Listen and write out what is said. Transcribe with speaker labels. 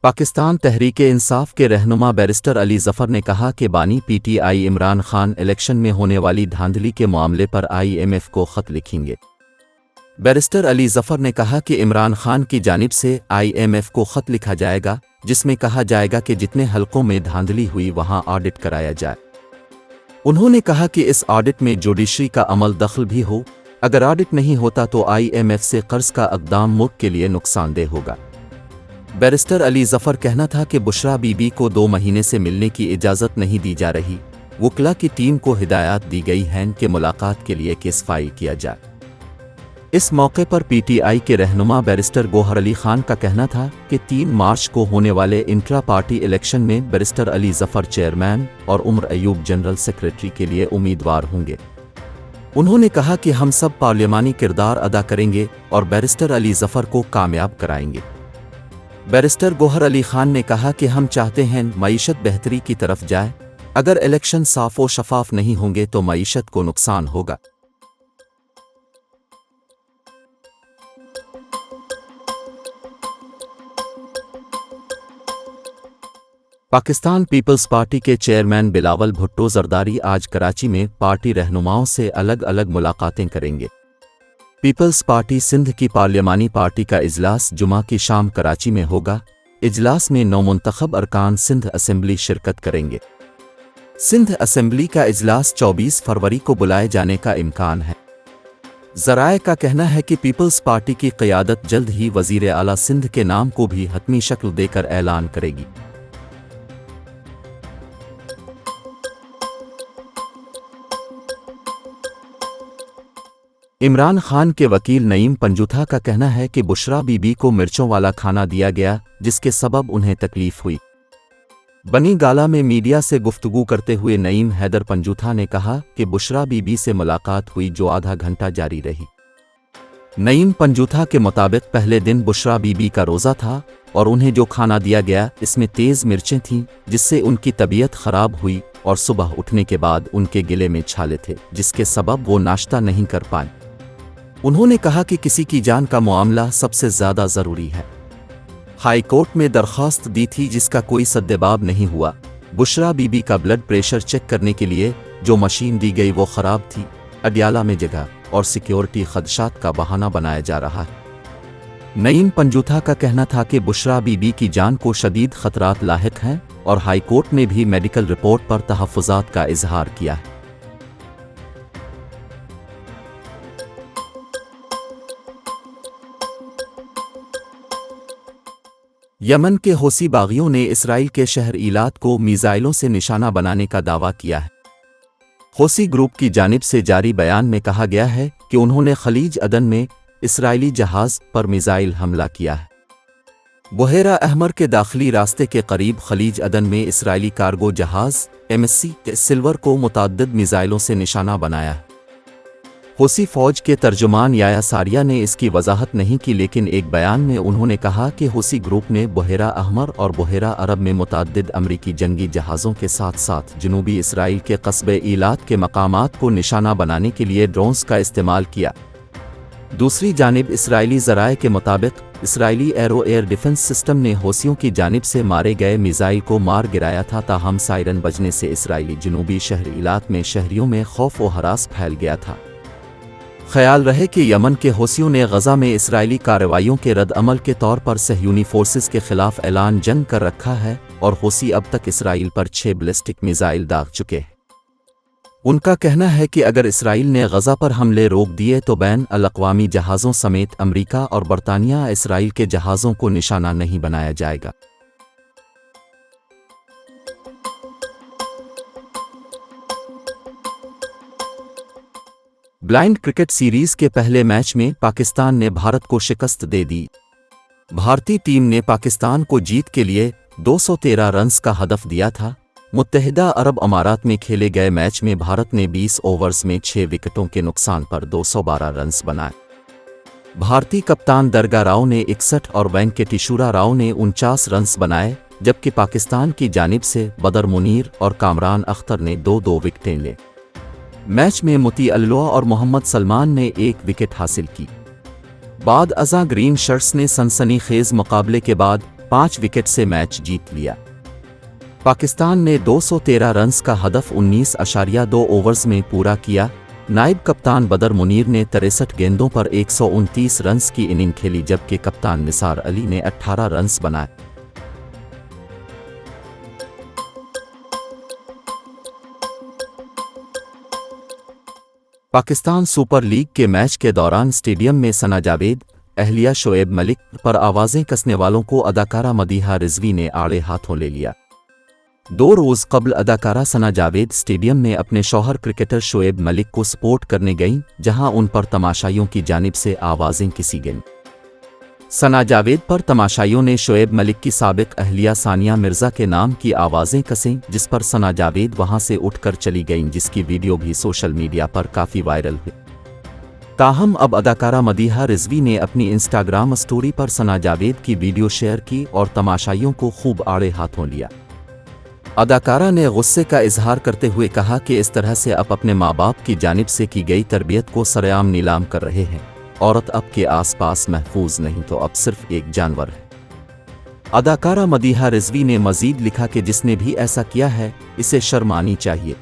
Speaker 1: पाकिस्तान तहरीक-ए-इंसाफ के रहनुमा बैरिस्टर अली ज़फ़र ने कहा कि बानी पीटीआई इमरान खान इलेक्शन में होने वाली धांधली के मामले पर IMF को ख़त लिखेंगे। बैरिस्टर अली ज़फ़र ने कहा कि इमरान खान की जानिब से IMF को ख़त लिखा जाएगा जिसमें कहा जाएगा कि जितने हलकों में धांधली हुई वहां ऑडिट कराया जाए। उन्होंने कहा कि इस ऑडिट में जुडिशरी का अमल दखल भी हो। अगर ऑडिट नहीं होता तो IMF से कर्ज का इक़दाम मुल्क के लिए नुकसानदेह होगा। बैरिस्टर अली ज़फ़र कहना था कि बुशरा बीबी को 2 महीने से मिलने की इजाज़त नहीं दी जा रही। वकला की टीम को हिदायत दी गई हैं कि मुलाकात के लिए केस फाइल किया जाए। इस मौके पर PTI के रहनुमा बैरिस्टर गौहर अली खान का कहना था कि 3 मार्च को होने वाले इंट्रा पार्टी इलेक्शन में बैरिस्टर अली ज़फ़र चेयरमैन और उमर अयूब जनरल सेक्रेटरी के लिए उम्मीदवार होंगे। उन्होंने कहा कि हम सब पार्लियामानी किरदार अदा करेंगे और बैरिस्टर अली ज़फ़र को कामयाब कराएंगे। बैरिस्टर गौहर अली खान ने कहा कि हम चाहते हैं मईशत बेहतरी की तरफ जाए। अगर इलेक्शन साफ व शफाफ नहीं होंगे तो मईशत को नुकसान होगा। पाकिस्तान पीपल्स पार्टी के चेयरमैन बिलावल भुट्टो जरदारी आज कराची में पार्टी रहनुमाओं से अलग अलग मुलाकातें करेंगे। पीपल्स पार्टी सिंध की पार्लियामानी पार्टी का इजलास जुमा की शाम कराची में होगा। इजलास में नौमुंतखब अरकान सिंध असेंबली शिरकत करेंगे। सिंध असेंबली का इजलास 24 फरवरी को बुलाए जाने का इम्कान है। ज़राए का कहना है कि पीपल्स पार्टी की क़यादत जल्द ही वज़ीर आला सिंध के नाम को भी हतमी शक्ल देकर ऐलान करेगी। इमरान खान के वकील नईम पंजूथा का कहना है कि बुशरा बीबी को मिर्चों वाला खाना दिया गया जिसके सबब उन्हें तकलीफ हुई। बनी गाला में मीडिया से गुफ्तगू करते हुए नईम हैदर पंजूथा ने कहा कि बुशरा बीबी से मुलाकात हुई जो आधा घंटा जारी रही। नईम पंजूथा के मुताबिक पहले दिन बुशरा बीबी का रोज़ा था और उन्हें जो खाना दिया गया इसमें तेज़ मिर्चें थीं जिससे उनकी तबीयत ख़राब हुई और सुबह उठने के बाद उनके गिले में छाले थे जिसके सबब वो नाश्ता नहीं कर पाए। उन्होंने कहा कि किसी की जान का मामला सबसे ज़्यादा ज़रूरी है। हाई कोर्ट में दरख्वास्त दी थी जिसका कोई सद्देबाब नहीं हुआ। बुशरा बीबी का ब्लड प्रेशर चेक करने के लिए जो मशीन दी गई वो ख़राब थी। अडियाला में जगह और सिक्योरिटी खदशात का बहाना बनाया जा रहा है। नईम पंजूथा का कहना था कि बुशरा बीबी की जान को शदीद ख़तरात लाहिक हैं और हाई कोर्ट ने भी मेडिकल रिपोर्ट पर तहफ़्फ़ुज़ात का इजहार किया है। यमन के हौसी बागियों ने इसराइल के शहर ईलात को मीज़ाइलों से निशाना बनाने का दावा किया है। हौसी ग्रुप की जानिब से जारी बयान में कहा गया है कि उन्होंने खलीज अदन में इसराइली जहाज़ पर मीज़ाइल हमला किया है। बुहेरा अहमर के दाखिली रास्ते के करीब खलीज अदन में इसराइली कार्गो जहाज़ MSC सिल्वर को मुतअद्दिद मीज़ाइलों से निशाना बनाया है। हौसी फ़ौज के तर्जुमान याया सारिया ने इसकी वजाहत नहीं की, लेकिन एक बयान में उन्होंने कहा कि हौसी ग्रुप ने बुहेरा अहमर और बुहेरा अरब में मुतअद्दिद अमरीकी जंगी जहाज़ों के साथ साथ जनूबी इसराइल के कस्बे ईलात के मकामात को निशाना बनाने के लिए ड्रोन्स का इस्तेमाल किया। दूसरी जानिब इसराइली ज़राए के मुताबिक इसराइली एयर डिफेंस सिस्टम ने हौसियों की जानिब से मारे गए मिसाइल को मार गिराया था। ताहम सायरन बजने से इसराइली जनूबी शहर ईलात में शहरियों में खौफ व हरास फैल गया था। ख्याल रहे कि यमन के हौसियों ने गज़ा में इसराइली कार्रवाइयों के रद्द-अमल के तौर पर सहयूनी फोर्सेस के खिलाफ ऐलान जंग कर रखा है और हौसी अब तक इसराइल पर 6 बैलिस्टिक मिसाइल दाग चुके हैं। उनका कहना है कि अगर इसराइल ने गज़ा पर हमले रोक दिए तो बैन अल-अक़वामी जहाज़ों समेत अमरीका और बरतानिया इसराइल के जहाज़ों को निशाना नहीं बनाया जाएगा। ब्लाइंड क्रिकेट सीरीज़ के पहले मैच में पाकिस्तान ने भारत को शिकस्त दे दी। भारतीय टीम ने पाकिस्तान को जीत के लिए 213 रन्स का हदफ दिया था। मुत्तहिदा अरब अमारात में खेले गए मैच में भारत ने 20 ओवर्स में 6 विकेटों के नुकसान पर 212 रन्स बनाए। भारतीय कप्तान दरगा राव ने 61 और वेंकटेश्वरा राव ने 49 रन्स बनाए, जबकि पाकिस्तान की जानिब से बदर मुनीर और कामरान अख्तर ने 2-2 विकेटें ले। मैच में मुती अल्लोआ और मोहम्मद सलमान ने 1 विकेट हासिल की। बाद अज़ां ग्रीन शर्ट्स ने सनसनीखेज मुकाबले के बाद 5 विकेट से मैच जीत लिया। पाकिस्तान ने 213 रन्स का हदफ 19.2 ओवर्स में पूरा किया। नायब कप्तान बदर मुनीर ने 63 गेंदों पर 129 रन्स की इनिंग खेली, जबकि कप्तान निसार अली ने 18 रन्स बनाए। पाकिस्तान सुपर लीग के मैच के दौरान स्टेडियम में सना जावेद, अहलिया शोएब मलिक पर आवाज़ें कसने वालों को अदाकारा मदीहा रिजवी ने आड़े हाथों ले लिया। 2 रोज़ कबल अदाकारा सना जावेद स्टेडियम में अपने शौहर क्रिकेटर शोएब मलिक को सपोर्ट करने गईं, जहां उन पर तमाशाइयों की जानिब से आवाज़ें किसी गईं। सना जावेद पर तमाशाइयों ने शोएब मलिक की साबिक अहलिया सानिया मिर्ज़ा के नाम की आवाज़ें कसें, जिस पर सना जावेद वहां से उठकर चली गईं, जिसकी वीडियो भी सोशल मीडिया पर काफ़ी वायरल हुई। ताहम अब अदाकारा मदीहा रिजवी ने अपनी इंस्टाग्राम स्टोरी पर सना जावेद की वीडियो शेयर की और तमाशाइयों को खूब आड़े हाथों लिया। अदाकारा ने गुस्से का इजहार करते हुए कहा कि इस तरह से आप अपने माँ बाप की जानिब से की गई तरबियत को सरेआम नीलाम कर रहे हैं। औरत अब के आसपास महफूज नहीं तो अब सिर्फ एक जानवर है। अदाकारा मदीहा रिजवी ने मजीद लिखा कि जिसने भी ऐसा किया है इसे शर्म आनी चाहिए।